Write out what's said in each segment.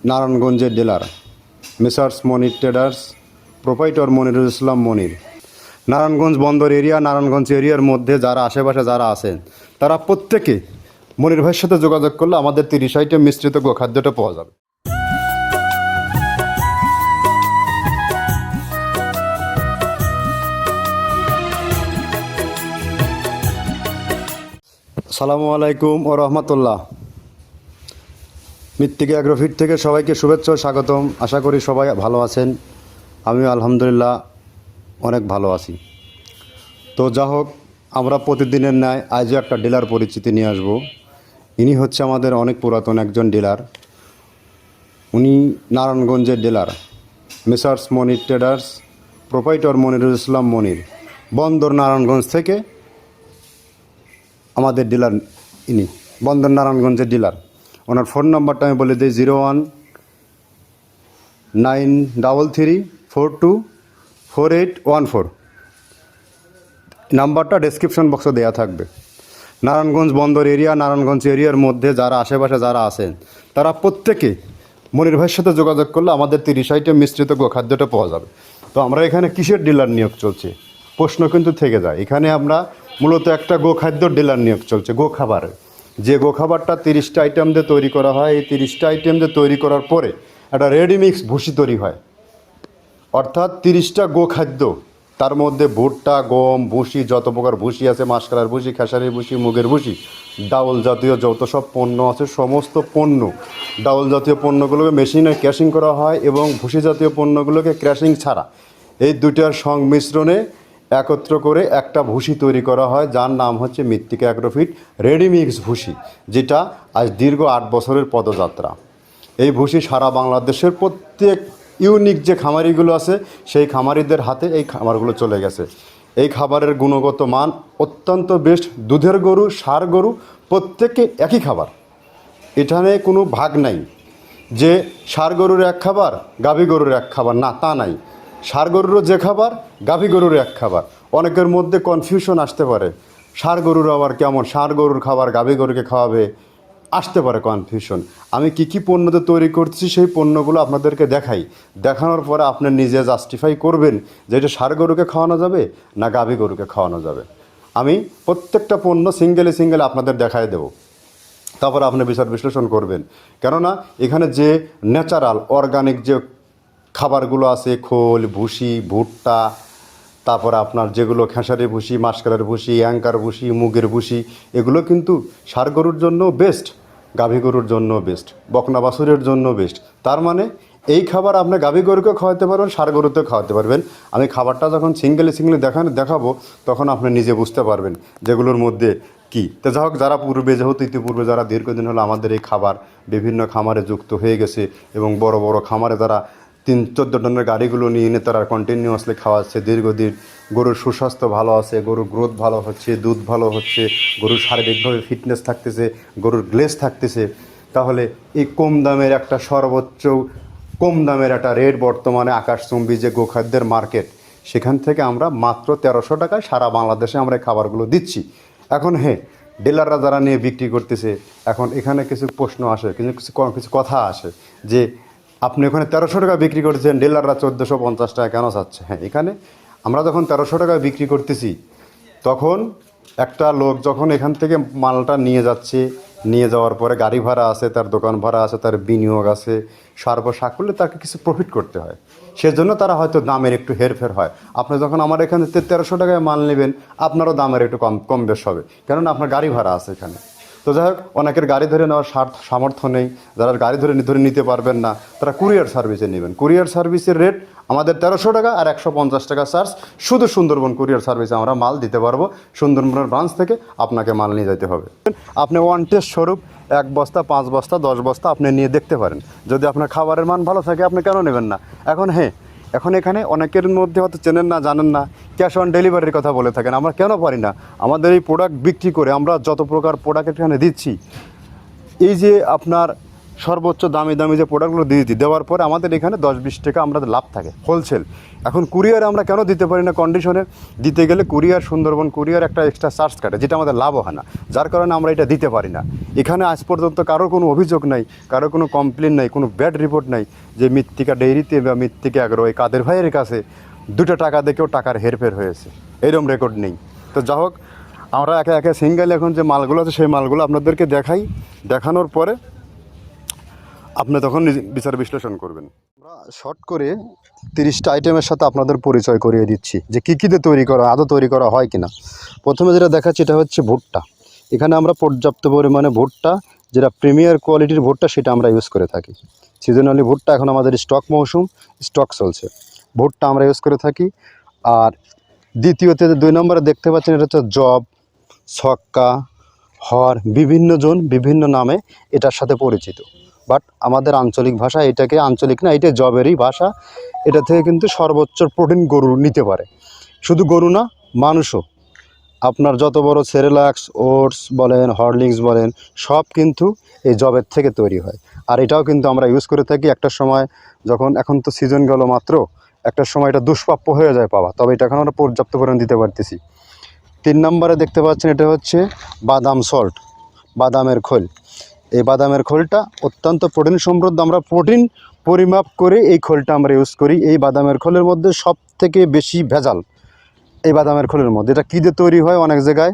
নারায়ণগঞ্জের dealer messrs মনির traders, proprietor Monirul ইসলাম মনির। নারায়ণগঞ্জ বন্দর area, Narayanganj এরিয়ার মধ্যে যারা আশেপাশে যারা আছেন তারা প্রত্যেকে মনির ভাইয়ের সাথে যোগাযোগ করলে আমাদের 30 আইটেম মিশ্রিত গোখাদ্যটা পাওয়া যাবে। আসসালামু আলাইকুম ও রহমতুল্লাহ। মৃত্তিকা অ্যাগ্রোফিট থেকে সবাইকে শুভেচ্ছা ও স্বাগতম। আশা করি সবাই ভালো আছেন। আমিও আলহামদুলিল্লাহ অনেক ভালো আছি। তো যা হোক, আমরা প্রতিদিনের ন্যায় আজও একটা ডিলার পরিচিতি নিয়ে আসব। ইনি হচ্ছে আমাদের অনেক পুরাতন একজন ডিলার। উনি নারায়ণগঞ্জের ডিলার মেসার্স মনির ট্রেডার্স, প্রোপাইটর মনিরুল ইসলাম মনির, বন্দর নারায়ণগঞ্জ থেকে আমাদের ডিলার। ইনি বন্দর নারায়ণগঞ্জের ডিলার। ওনার ফোন নাম্বারটা আমি বলে দিই 019334248114। নাম্বারটা ডেসক্রিপশন বক্সে দেওয়া থাকবে। নারায়ণগঞ্জ বন্দর এরিয়া, নারায়ণগঞ্জ এরিয়ার মধ্যে যারা আশেপাশে যারা আছেন তারা প্রত্যেকে মনির ভাইয়ের সাথে যোগাযোগ করলে আমাদের 30 আইটেম মিশ্রিত গোখাদ্যটা পাওয়া যাবে। তো আমরা এখানে কিসের ডিলার নিয়োগ চলছে প্রশ্ন কিন্তু থেকে যায়। এখানে আমরা মূলত একটা গোখাদ্য ডিলার নিয়োগ চলছে, গোখাবারের। যে গোখাবারটা 30টা আইটেম দিয়ে তৈরি করা হয়, এই 30টা আইটেম দিয়ে তৈরি করার পরে একটা রেডিমিক্স ভুসি তৈরি হয়। অর্থাৎ 30টা গোখাদ্য, তার মধ্যে ভুট্টা, গম, ভুসি, যত প্রকার ভুসি আছে, মাসকলার ভুসি, খেসারির ভুসি, মুগের ভুসি, ডাউল জাতীয় যত সব পণ্য আছে, সমস্ত পণ্য, ডাউল জাতীয় পণ্যগুলোকে মেশিনে ক্র্যাশিং করা হয় এবং ভুসি জাতীয় পণ্যগুলোকে ক্র্যাশিং ছাড়া এই দুটার সংমিশ্রণে একত্র করে একটা ভুসি তৈরি করা হয়, যার নাম হচ্ছে মৃত্তিকা অ্যাগ্রোফিট রেডিমিক্স ভুসি, যেটা আজ দীর্ঘ 8 বছরের পদযাত্রা। এই ভুসি সারা বাংলাদেশের প্রত্যেক ইউনিক যে খামারিগুলো আছে সেই খামারিদের হাতে এই খামারগুলো চলে গেছে। এই খাবারের গুণগত মান অত্যন্ত বেস্ট। দুধের গরু, ষাঁড় গরু প্রত্যেকে একই খাবার, এখানে কোনো ভাগ নাই যে ষাঁড় গরুর এক খাবার, গাভী গরুর এক খাবার, না, তা নাই। ষাঁড় গরুরও যে খাবার, গাভী গরুর এক খাবার। অনেকের মধ্যে কনফিউশন আসতে পারে, ষাঁড় গরুর আবার কেমন, ষাঁড় গরুর খাবার গাভী গরুকে খাওয়াবে, আসতে পারে কনফিউশন। আমি কী পণ্যতে তৈরি করতেছি সেই পণ্যগুলো আপনাদেরকে দেখাই। দেখানোর পরে আপনি নিজে জাস্টিফাই করবেন যে এটা ষাঁড় গরুকে খাওয়ানো যাবে না গাভী গরুকে খাওয়ানো যাবে। আমি প্রত্যেকটা পণ্য সিঙ্গেলে সিঙ্গেলে আপনাদের দেখাই দেবো, তারপর আপনি বিচার বিশ্লেষণ করবেন। কেননা এখানে যে ন্যাচারাল অর্গানিক যে খাবারগুলো আছে, খোল, ভুসি, ভুট্টা, তারপরে আপনার যেগুলো খেসারি ভুসি, মাসকলার ভুসি, অ্যাঙ্কার ভুসি, মুগের ভুসি, এগুলো কিন্তু ষাঁড় গরুর জন্য বেস্ট, গাভী গরুর জন্য বেস্ট, বকনা বাছুরের জন্য বেস্ট। তার মানে এই খাবার আপনি গাভী গরুকেও খাওয়াতে পারবেন, ষাঁড় গরুতেও খাওয়াতে পারবেন। আমি খাবারটা যখন সিঙ্গেলে সিঙ্গেলে দেখাবো তখন আপনি নিজে বুঝতে পারবেন যেগুলোর মধ্যে কী। তো যা হোক, যারা পূর্বে, যেহেতু ইতিপূর্বে যারা দীর্ঘদিন হলো আমাদের এই খাবার বিভিন্ন খামারে যুক্ত হয়ে গেছে এবং বড় বড় খামারে তারা 3-14 টনের গাড়িগুলো নিয়ে এনে তারা কন্টিনিউয়াসলি খাওয়াচ্ছে দীর্ঘদিন। গরুর সুস্বাস্থ্য ভালো আছে, গরুর গ্রোথ ভালো হচ্ছে, দুধ ভালো হচ্ছে, গরুর শারীরিকভাবে ফিটনেস থাকতেছে, গরুর গ্লেজ থাকতেছে। তাহলে এই কম দামের একটা সর্বোচ্চ কম দামের একটা রেট বর্তমানে আকাশচুম্বী যে গোখাদ্যের মার্কেট, সেখান থেকে আমরা মাত্র 1300 টাকায় সারা বাংলাদেশে আমরা এই খাবারগুলো দিচ্ছি। এখন ডিলাররা যারা নিয়ে বিক্রি করতেছে, এখন এখানে কিছু প্রশ্ন আসে, কিছু কথা আসে যে আপনি ওখানে 1300 টাকা বিক্রি করছেন, ডিলাররা 1450 টাকা কেন চাচ্ছে? এখানে আমরা যখন 1300 টাকায় বিক্রি করতেছি, তখন একটা লোক যখন এখান থেকে মালটা নিয়ে যাচ্ছে, নিয়ে যাওয়ার পরে গাড়ি ভাড়া আছে, তার দোকান ভাড়া আছে, তার বিনিয়োগ আছে, সর্বসাক করলে তাকে কিছু প্রফিট করতে হয়। সেজন্য তারা হয়তো দামের একটু হেরফের হয়। আপনি যখন আমার এখানে 1300 টাকায় মাল নেবেন, আপনারও দামের একটু কম বেশ হবে, কেননা আপনার গাড়ি ভাড়া আছে এখানে। তো যাই হোক, অনেকের গাড়ি ধরে নেওয়ার সামর্থ্য নেই, যারা গাড়ি ধরে নিতে পারবেন না তারা কুরিয়ার সার্ভিসে নেবেন। কুরিয়ার সার্ভিসের রেট আমাদের 1300 টাকা আর 150 টাকা চার্জ। শুধু সুন্দরবন কুরিয়ার সার্ভিসে আমরা মাল দিতে পারবো। সুন্দরবনের ব্রাঞ্চ থেকে আপনাকে মাল নিয়ে যেতে হবে। আপনি ওয়ান টেস্ট স্বরূপ 1 বস্তা, 5 বস্তা, 10 বস্তা আপনি নিয়ে দেখতে পারেন। যদি আপনার খাবারের মান ভালো থাকে আপনি কেন নেবেন না? এখন এখানে অনেকের মধ্যে হয়তো চেনেন না, জানেন না, ক্যাশ অন ডেলিভারির কথা বলে থাকেন। আমরা কেন পারি না? আমাদের এই প্রোডাক্ট বিক্রি করে আমরা যত প্রকার প্রোডাক্ট এখানে দিচ্ছি, এই যে আপনার সর্বোচ্চ দামি দামি যে প্রোডাক্টগুলো দিয়ে দিই, দেওয়ার পরে আমাদের এখানে 10-20 টাকা আমাদের লাভ থাকে হোলসেল। এখন কুরিয়ারে আমরা কেন দিতে পারি না কন্ডিশনে? দিতে গেলে কুরিয়ার, সুন্দরবন কুরিয়ার একটা এক্সট্রা চার্জ কাটে, যেটা আমাদের লাভও হয় না, যার কারণে আমরা এটা দিতে পারি না। এখানে আজ পর্যন্ত কারোর কোনো অভিযোগ নাই, কারোর কোনো কমপ্লেন নাই, কোনো ব্যাড রিপোর্ট নাই যে মৃত্তিকা ডেইরিতে বা মৃত্তিকা অ্যাগ্রো এই কাদের ভাইয়ের কাছে 2 টাকা দেখেও টাকার হেরফের হয়েছে, এরকম রেকর্ড নেই। তো যা হোক, আমরা একে একে সিঙ্গেল এখন যে মালগুলো আছে সেই মালগুলো আপনাদেরকে দেখাই, দেখানোর পরে আপনি তখন বিচার বিশ্লেষণ করবেন। আমরা শর্ট করে 30টা আইটেমের সাথে আপনাদের পরিচয় করিয়ে দিচ্ছি যে কী কী দিয়ে তৈরি করা, আদৌ তৈরি করা হয় কিনা। প্রথমে যেটা দেখাচ্ছি এটা হচ্ছে ভুট্টা। এখানে আমরা পর্যাপ্ত পরিমাণে ভুট্টা, যেটা প্রিমিয়ার কোয়ালিটির ভুট্টা, সেটা আমরা ইউজ করে থাকি। সিজনালি ভুট্টা এখন আমাদের স্টক মৌসুম, স্টক চলছে, ভুট্টা আমরা ইউজ করে থাকি। আর দ্বিতীয়তে 2 নম্বরে দেখতে পাচ্ছেন এটা হচ্ছে জব, ছক্কা, হর, বিভিন্ন জন বিভিন্ন নামে এটার সাথে পরিচিত। বাট আমাদের আঞ্চলিক ভাষা এটাকে, আঞ্চলিক না, এটা জবেরই ভাষা। এটা থেকে কিন্তু সর্বোচ্চ প্রোটিন গরু নিতে পারে। শুধু গরু না, মানুষও। আপনার যত বড় সেরেলাক্স, ওটস বলেন, হরলিক্স বলেন, সব কিন্তু এই জবের থেকে তৈরি হয়। আর এটাও কিন্তু আমরা ইউজ করে থাকি। একটা সময় যখন, এখন তো সিজন গেল মাত্র, একটা সময় এটা দুষ্প্রাপ্য হয়ে যায় পাওয়া, তবে এটা এখন আমরা পর্যাপ্ত পরিমাণ দিতে পারতেছি। 3 নম্বরে দেখতে পাচ্ছেন এটা হচ্ছে বাদাম সল্ট, বাদামের খোল। এই বাদামের খোলটা অত্যন্ত প্রোটিন সমৃদ্ধ। আমরা প্রোটিন পরিমাপ করে এই খোলটা আমরা ইউজ করি। এই বাদামের খোলের মধ্যে সব থেকে বেশি ভেজাল এই বাদামের খোলের মধ্যে। এটা কী দিয়ে তৈরি হয় অনেক জায়গায়,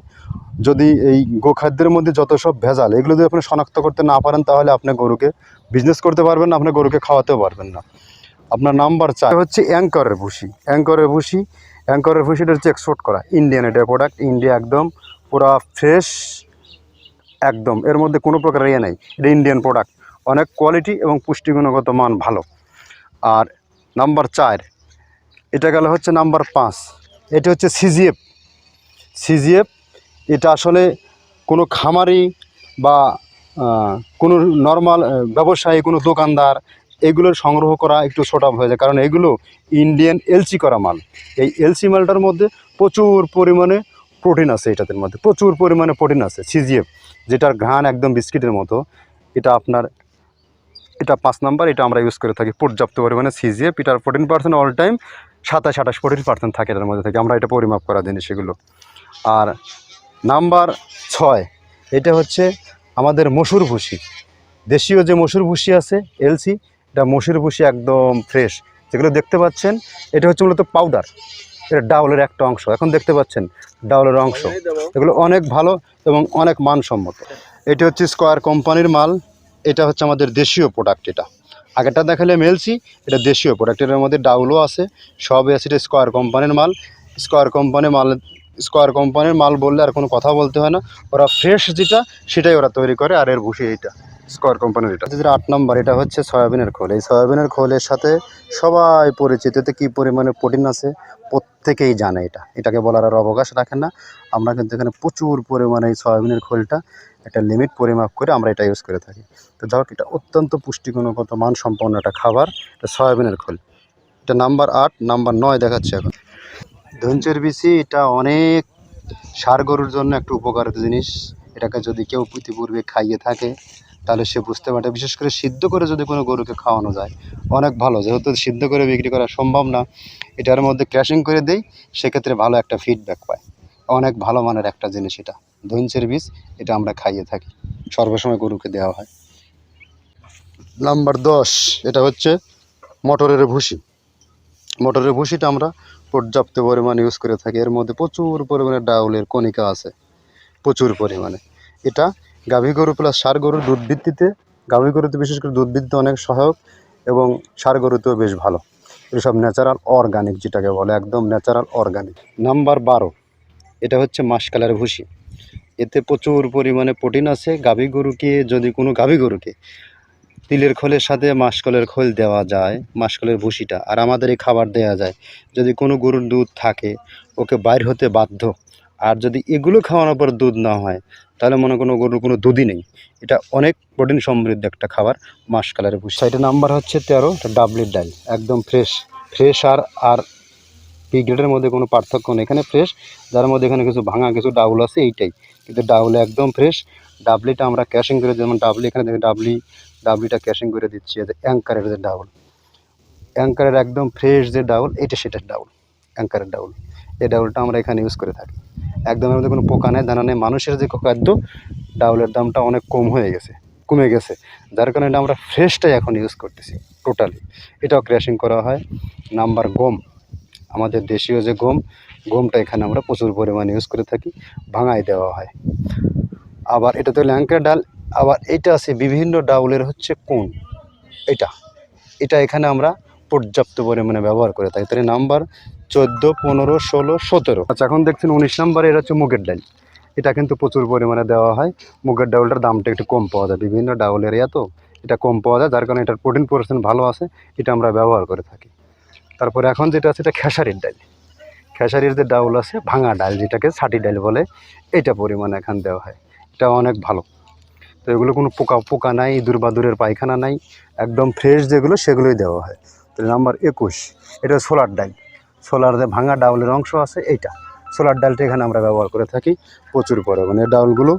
যদি এই গোখাদ্যের মধ্যে যত সব ভেজাল, এগুলো যদি আপনি শনাক্ত করতে না পারেন, তাহলে আপনি গরুকে বিজনেস করতে পারবেন না, আপনার গরুকে খাওয়াতেও পারবেন না। আপনার নাম্বার 4 হচ্ছে অ্যাঙ্করের ভুসি। অ্যাঙ্করের ভুসি, অ্যাঙ্করের ভুসিটা হচ্ছে এক্সপোর্ট করা, ইন্ডিয়ান এটা প্রোডাক্ট, ইন্ডিয়া, একদম পুরা ফ্রেশ, একদম এর মধ্যে কোনো প্রকার ইয়ে নেই। এটা ইন্ডিয়ান প্রোডাক্ট, অনেক কোয়ালিটি এবং পুষ্টিগুণগত মান ভালো। আর নাম্বার 4 এটা গেল হচ্ছে নাম্বার 5, এটা হচ্ছে সিজিএফ। সিজিএফ এটা আসলে কোনো খামারি বা কোনো নর্মাল ব্যবসায়ী, কোনো দোকানদার এগুলোর সংগ্রহ করা একটু ছোটা হয়ে যায়, কারণ এগুলো ইন্ডিয়ান এলসি করা মাল। এই এলসি মালটার মধ্যে প্রচুর পরিমাণে প্রোটিন আছে, এটাদের মধ্যে প্রচুর পরিমাণে প্রোটিন আছে। সিজিএফ, যেটার ঘ্রাণ একদম বিস্কিটের মতো, এটা আপনার, এটা 5 নাম্বার, এটা আমরা ইউজ করে থাকি পর্যাপ্ত পরিমাণে সিজিএফ। এটার 14% অল টাইম 27-28% থাকে এটার মধ্যে থেকে, আমরা এটা পরিমাপ করা জিনিস এগুলো। আর নাম্বার 6 এটা হচ্ছে আমাদের মসুর ভুসি, দেশীয় যে মসুর ভুসি আছে এলসি, এটা মসুর ভুসি একদম ফ্রেশ। যেগুলো দেখতে পাচ্ছেন এটা হচ্ছে মূলত পাউডার, এটা ডাউলের একটা অংশ, এখন দেখতে পাচ্ছেন ডাউলের অংশ। এগুলো অনেক ভালো এবং অনেক মানসম্মত। এটা হচ্ছে স্কয়ার কোম্পানির মাল, এটা হচ্ছে আমাদের দেশীয় প্রোডাক্ট। এটা আগেরটা দেখালে এলসি, এটা দেশীয় প্রোডাক্ট, এটার মধ্যে ডাউলও আছে, সবই আছে। এটা স্কয়ার কোম্পানির মাল। স্কয়ার কোম্পানির মাল, স্কয়ার কোম্পানির মাল বললে আর কোনো কথা বলতে হয় না, ওরা ফ্রেশ যেটা সেটাই ওরা তৈরি করে। আর এর ভুসি এইটা স্কয়ার কোম্পানির। এটা যেটা 8 নম্বর, এটা হচ্ছে সয়াবিনের খোল। এই সয়াবিনের খোলের সাথে সবাই পরিচিত, এতে কী পরিমাণে প্রোটিন আছে প্রত্যেকেই জানে। এটাকে বলার আর অবকাশ রাখে না। আমরা কিন্তু এখানে প্রচুর পরিমাণে এই সয়াবিনের খোলটা একটা লিমিট পরিমাপ করে আমরা এটা ইউজ করে থাকি। তো যাই হোক, এটা অত্যন্ত পুষ্টিগুণগত মানসম্পন্ন একটা খাবার, এটা সয়াবিনের খোল। এটা নাম্বার 8, নাম্বার 9 দেখাচ্ছে এখন ধনচের বিচি। এটা অনেক ষাঁড় গরুর জন্য একটা উপকারিত জিনিস। এটাকে যদি কেউ ইতিপূর্বে খাইয়ে থাকে তাহলে সে বুঝতে পারে, বিশেষ করে সিদ্ধ করে যদি কোনো গরুকে খাওয়ানো যায় অনেক ভালো। যেহেতু সিদ্ধ করে বিক্রি করা সম্ভব না, এটার মধ্যে ক্র্যাশিং করে দেই, সেক্ষেত্রে ভালো একটা ফিডব্যাক পায়। অনেক ভালো মানের একটা জিনিস এটা, ধনচের বীজ। এটা আমরা খাইয়ে থাকি, সর্বসময় গরুকে দেওয়া হয়। নাম্বার 10 এটা হচ্ছে মটরের ভুসি। মটরের ভুসিটা আমরা পর্যাপ্ত পরিমাণে ইউজ করে থাকি। এর মধ্যে প্রচুর পরিমাণে ডাউলের কণিকা আছে, প্রচুর পরিমাণে। এটা গাভী গরু প্লাস ষাঁড় গরুর দুধ ভিত্তিতে, গাভী গরুতে বিশেষ করে দুধ ভিত্তিতে অনেক সহায়ক, এবং ষাঁড় গরুতেও বেশ ভালো। এসব ন্যাচারাল অর্গানিক, যেটাকে বলে একদম ন্যাচারাল অর্গানিক। নাম্বার 12 এটা হচ্ছে মাসকালের ভুসি। এতে প্রচুর পরিমাণে প্রোটিন আছে। গাভী গরুকে, যদি কোনো গাভী গরুকে তিলের খোলের সাথে মাসকলের খোল দেওয়া যায়, মাসকলের ভুসিটা, আর আমাদের এই খাবার দেওয়া যায়, যদি কোনো গরুর দুধ থাকে ওকে বাইর হতে বাধ্য। আর যদি এগুলো খাওয়ানোর পর দুধ না হয়, তাহলে মনে কোনো গরুর কোনো দুধই নেই। এটা অনেক প্রোটিন সমৃদ্ধ একটা খাবার, মাসকালের ভুসি। এটা নাম্বার হচ্ছে 13, এটা ডাবলির ডাল, একদম ফ্রেশ। ফ্রেশ আর পি গ্রেডের মধ্যে কোনো পার্থক্য নেই, এখানে ফ্রেশ, যার মধ্যে এখানে কিছু ভাঙা কিছু ডাউল আছে এইটাই, কিন্তু ডাউলে একদম ফ্রেশ। ডাবলিটা আমরা ক্যাশিং করে, যেমন ডাবলি, এখানে দেখেন ডাবলি গাভীটা ক্যাশিং করে দিচ্ছি। এই যে অ্যাঙ্কারের যে ডাউল, অ্যাঙ্কারের একদম ফ্রেশ যে ডাউল, এটা সেটার ডাউল, অ্যাঙ্কারের ডাউল। এই ডাউলটা আমরা এখানে ইউজ করে থাকি। একদম এর মধ্যে কোনো পোকা নেই, দানা নেই। মানুষের যে খাদ্য, ডাউলের দামটা অনেক কমে গেছে, যার কারণে এটা আমরা ফ্রেশটাই এখন ইউজ করতেছি টোটালি। এটাও ক্র্যাশিং করা হয়। নাম্বার গম, আমাদের দেশীয় যে গমটা এখানে আমরা প্রচুর পরিমাণে ইউজ করে থাকি, ভাঙায় দেওয়া হয়। আবার এটা তো ল্যাঙ্কার ডাল। আবার এটা আছে বিভিন্ন ডাউলের হচ্ছে কোন, এটা এখানে আমরা পর্যাপ্ত পরিমাণে ব্যবহার করে থাকি। তাহলে নাম্বার 14, 15, 16, 17। আচ্ছা, এখন দেখছেন 19 নাম্বারে এটা হচ্ছে মুগের ডাল। এটা কিন্তু প্রচুর পরিমাণে দেওয়া হয়। মুগের ডাউলটার দামটা একটু কম পাওয়া যায়, বিভিন্ন ডাউলের তো এটা কম পাওয়া যায়, যার কারণে এটার প্রোটিন পার্সেন্ট ভালো আছে, এটা আমরা ব্যবহার করে থাকি। তারপরে এখন যেটা আছে এটা খেসারির ডাল। খেসারির যে ডাউল আছে, ভাঙা ডাল যেটাকে ছাটি ডাল বলে, এটা পরিমাণে এখান দেওয়া হয়। এটা অনেক ভালো। তো এগুলো কোনো পোকা নাই, ইঁদুর বাদুরের পায়খানা নাই, একদম ফ্রেশ যেগুলো সেগুলোই দেওয়া হয়। তো নাম্বার 21, এটা সোলার ডাল। সোলার যে ভাঙা ডাউলের অংশ আছে, এইটা সোলার ডালটা এখানে আমরা ব্যবহার করে থাকি প্রচুর পরিমাণে। এই ডাউলগুলো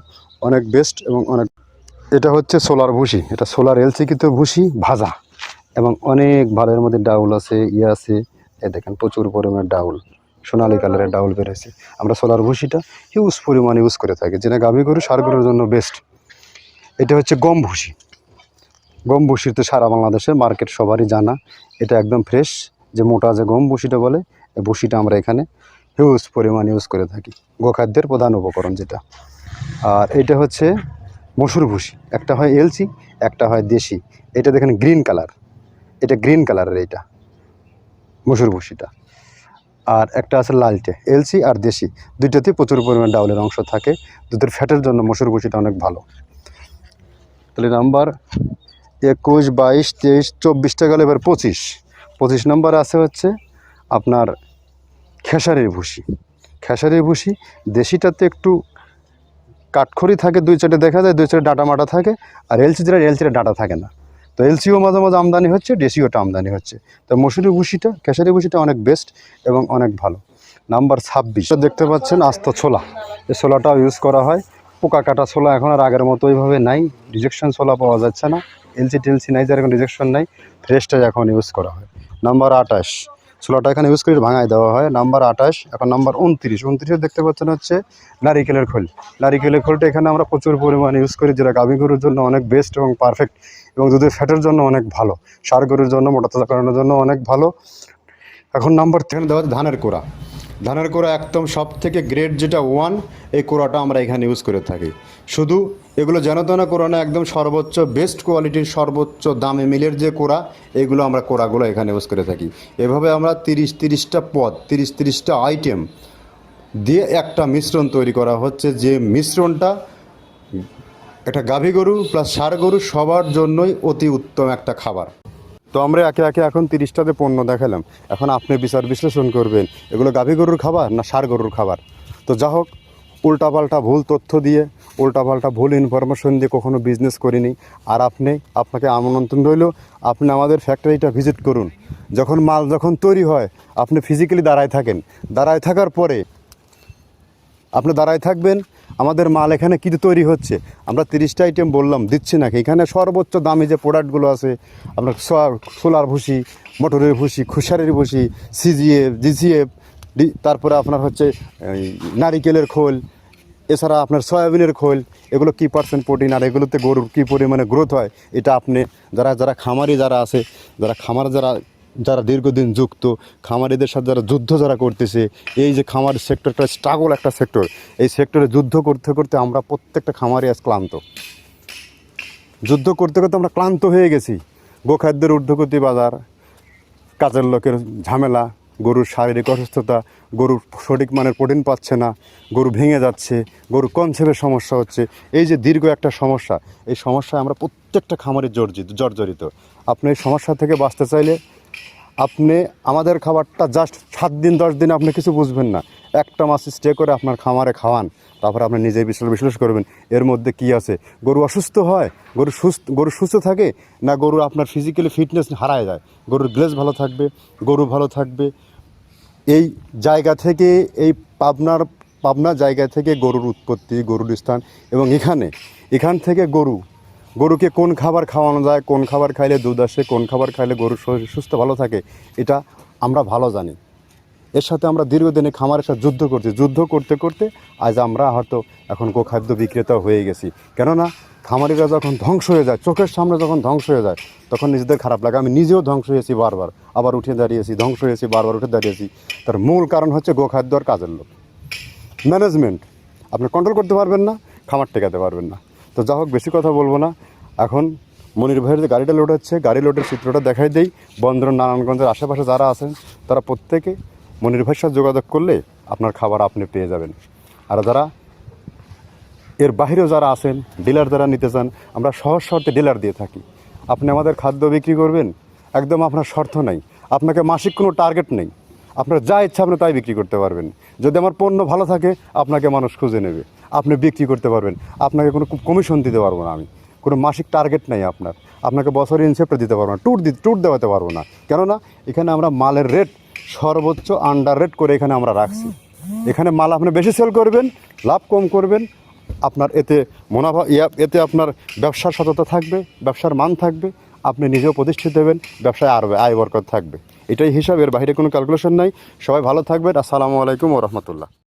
অনেক বেস্ট এবং অনেক। এটা হচ্ছে সোলার ভুসি, এটা সোলার এলসিকিত ভুসি ভাজা, এবং অনেক ভালো। এর মধ্যে ডাউল আছে, আছে, এ দেখেন প্রচুর পরিমাণে ডাউল, সোনালি কালারের ডাউল বেরোছে। আমরা সোলার ভুসিটা হিউজ পরিমাণে ইউজ করে থাকি, যেটা গাভী গরু ষাঁড় গরুর জন্য বেস্ট। এটা হচ্ছে গম ভুসি। গম ভুসির তো সারা বাংলাদেশের মার্কেট সবারই জানা। এটা একদম ফ্রেশ, যে মোটা যে গম ভুসিটা বলে, এই ভুসিটা আমরা এখানে হিউজ পরিমাণ ইউজ করে থাকি, গোখাদ্যের প্রধান উপকরণ যেটা। আর এটা হচ্ছে মসুর ভুসি, একটা হয় এলসি, একটা হয় দেশি। এটা দেখেন গ্রিন কালার, এটা গ্রিন কালারের, এইটা মসুর ভুসিটা। আর একটা আছে লালটে, এলসি আর দেশি, দুইটাতেই প্রচুর পরিমাণ ডাউলের অংশ থাকে। দুধের ফ্যাটের জন্য মসুর ভুসিটা অনেক ভালো। তাহলে নাম্বার 21, 22, 23, 24টা গেল। এবার 25 নম্বরে আছে হচ্ছে আপনার খেসারির ভুসি। খেসারির ভুসি দেশিটাতে একটু কাঠখড়ি থাকে, 2-4টে দেখা যায়, 2-4 ডাটা মাটা থাকে। আর এলসিটা ডাটা থাকে না। তো এলসিও মাঝে মাঝে আমদানি হচ্ছে, দেশিওটা আমদানি হচ্ছে। তো মসুরি ভুসিটা, খেসারি ভুসিটা অনেক বেস্ট এবং অনেক ভালো। নাম্বার 26 দেখতে পাচ্ছেন আস্ত ছোলা। এই ছোলাটাও ইউজ করা হয়। পোকা কাটা ছোলা এখন আর আগের মতো ওইভাবে নাই, রিজেকশন ছোলা পাওয়া যাচ্ছে না, এলসি নাই, যার এখন রিজেকশন নাই, ফ্রেশটাই এখন ইউজ করা হয়। নাম্বার 28 ছোলাটা এখানে ইউজ করে ভাঙায় দেওয়া হয়। নাম্বার 28। এখন নাম্বার 29 দেখতে পাচ্ছেন হচ্ছে নারিকেলের খোল। নারিকেলের খোলটা এখানে আমরা প্রচুর পরিমাণে ইউজ করি, যেটা গাভী গরুর জন্য অনেক বেস্ট এবং পারফেক্ট, এবং দুধের ফ্যাটের জন্য অনেক ভালো, ষাঁড় গরুর জন্য মোটা তাজা করানোর জন্য অনেক ভালো। এখন নাম্বার 10 দেওয়া হচ্ছে ধানের কোড়া। ধানের কোড়া একদম সব থেকে গ্রেড যেটা 1, এই কোড়াটা আমরা এখানে ইউজ করে থাকি। শুধু এগুলো যেন তেন কোড়া না, একদম সর্বোচ্চ বেস্ট কোয়ালিটির সর্বোচ্চ দামে মিলের যে কোড়া, এইগুলো আমরা কোড়াগুলো এখানে ইউজ করে থাকি। এভাবে আমরা 30টা পদ, 30টা আইটেম দিয়ে একটা মিশ্রণ তৈরি করা হচ্ছে, যে মিশ্রণটা একটা গাভী গরু প্লাস ষাঁড় গরু সবার জন্যই অতি উত্তম একটা খাবার। তো আমরা একে একে এখন 30টাতে পণ্য দেখালাম। এখন আপনি বিচার বিশ্লেষণ করবেন এগুলো গাভী গরুর খাবার না ষাঁড় গরুর খাবার। তো যা হোক, উল্টাপাল্টা ভুল তথ্য দিয়ে, উল্টাপাল্টা ভুল ইনফরমেশন দিয়ে কখনো বিজনেস করিনি। আর আপনাকে আমন্ত্রণ রইল, আপনি আমাদের ফ্যাক্টরিটা ভিজিট করুন। যখন তৈরি হয়, আপনি ফিজিক্যালি দাঁড়ায় থাকার পরে আপনি দাঁড়ায় থাকবেন, আমাদের মাল এখানে কী তৈরি হচ্ছে। আমরা 30টা আইটেম বললাম, দিচ্ছি নাকি। এখানে সর্বোচ্চ দামি যে প্রোডাক্টগুলো আছে, আপনার সোলার ভুসি, মোটরের ভুসি, খুশারের ভুসি, জিসিএফ, তারপরে আপনার হচ্ছে নারিকেলের খোল, এছাড়া আপনার সয়াবিনের খোল, এগুলো কী পার্সেন্ট প্রোটিন, আর এগুলোতে গরুর কী পরিমাণে গ্রোথ হয়, এটা আপনি যারা খামারি আছে, যারা দীর্ঘদিন যুক্ত খামারিদের সাথে যারা করতেছে, এই যে খামার সেক্টরটা স্ট্রাগল একটা সেক্টর, এই সেক্টরে যুদ্ধ করতে করতে আমরা প্রত্যেকটা খামারি আজ ক্লান্ত। যুদ্ধ করতে করতে আমরা ক্লান্ত হয়ে গেছি। গোখাদ্যের ঊর্ধ্বগতি বাজার, কাজের লোকের ঝামেলা, গরুর শারীরিক অসুস্থতা, গরুর সঠিক মানের প্রোটিন পাচ্ছে না, গরু ভেঙে যাচ্ছে, গরু কনসেপ্টের সমস্যা হচ্ছে। এই যে দীর্ঘ একটা সমস্যা, এই সমস্যায় আমরা প্রত্যেকটা খামারি জর্জরিত। আপনি এই সমস্যা থেকে বাঁচতে চাইলে আপনি আমাদের খাবারটা জাস্ট 7 দিন 10 দিন আপনি কিছু বুঝবেন না, একটা মাস স্টে করে আপনার খামারে খাওয়ান, তারপরে আপনি নিজেই বিশ্লেষণ করবেন এর মধ্যে কী আছে। গরু অসুস্থ হয়, গরু সুস্থ থাকে না, গরু আপনার ফিজিক্যালি ফিটনেস হারায় যায়। গরুর গ্লেজ ভালো থাকবে, গরু ভালো থাকবে। এই জায়গা থেকে, এই পাবনা জায়গা থেকে গরুর উৎপত্তি, গরুর স্থান, এবং এখান থেকে গরুকে কোন খাবার খাওয়ানো যায়, কোন খাবার খাইলে দুধ আসে, কোন খাবার খাইলে গরুর শরীর সুস্থ ভালো থাকে, এটা আমরা ভালো জানি। এর সাথে আমরা দীর্ঘদিনে খামারের সাথে যুদ্ধ করছি, যুদ্ধ করতে করতে আজ আমরা হয়তো এখন গোখাদ্য বিক্রেতা হয়ে গেছি। কেননা খামারিরা যখন ধ্বংস হয়ে যায়, চোখের সামনে যখন ধ্বংস হয়ে যায়, তখন নিজেদের খারাপ লাগে। আমি নিজেও ধ্বংস হয়েছি বারবার, আবার উঠে দাঁড়িয়েছি, ধ্বংস হয়েছি বারবার, উঠে দাঁড়িয়েছি। তার মূল কারণ হচ্ছে গোখাদ্য আর কাজের লোক, ম্যানেজমেন্ট। আপনি কন্ট্রোল করতে পারবেন না, খামার টেকাতে পারবেন না। তো যা হোক, বেশি কথা বলবো না। এখন মনির ভাইয়ের যে গাড়িটা লোড হচ্ছে, গাড়ি লোডের চিত্রটা দেখাই দেই। বন্দর নারায়ণগঞ্জের আশেপাশে যারা আছেন তারা প্রত্যেকে মনির ভাইয়ের সাথে যোগাযোগ করলে আপনার খাবার আপনি পেয়ে যাবেন। আর যারা এর বাহিরেও যারা আছেন, ডিলার যারা নিতে চান, আমরা সহজ শর্তে ডিলার দিয়ে থাকি। আপনি আমাদের খাদ্য বিক্রি করবেন, একদম আপনার শর্ত নাই, আপনাকে মাসিক কোনো টার্গেট নেই, আপনার যা ইচ্ছা আপনি তাই বিক্রি করতে পারবেন। যদি আমার পণ্য ভালো থাকে, আপনাকে মানুষ খুঁজে নেবে, আপনি বিক্রি করতে পারবেন। আপনাকে কোনো কমিশন দিতে পারবো না আমি, কোনো মাসিক টার্গেট নেই আপনার, আপনাকে বছরে ইনসেপ্টে দিতে পারবো না, ট্যুর দেওয়াতে পারবো না। কেননা এখানে আমরা মালের রেট সর্বোচ্চ আন্ডার রেট করে এখানে আমরা রাখছি। এখানে মাল আপনি বেশি সেল করবেন, লাভ কম করবেন, আপনার এতে মুনাফা এতে আপনার ব্যবসার সততা থাকবে, ব্যবসার মান থাকবে, আপনি নিজেও প্রতিষ্ঠিত হবেন, ব্যবসায় আয় বরকত থাকবে। এটাই হিসাব, এর বাইরে কোনো ক্যালকুলেশন নাই। সবাই ভালো থাকবেন। আসসালামু আলাইকুম ওয়া রাহমাতুল্লাহ।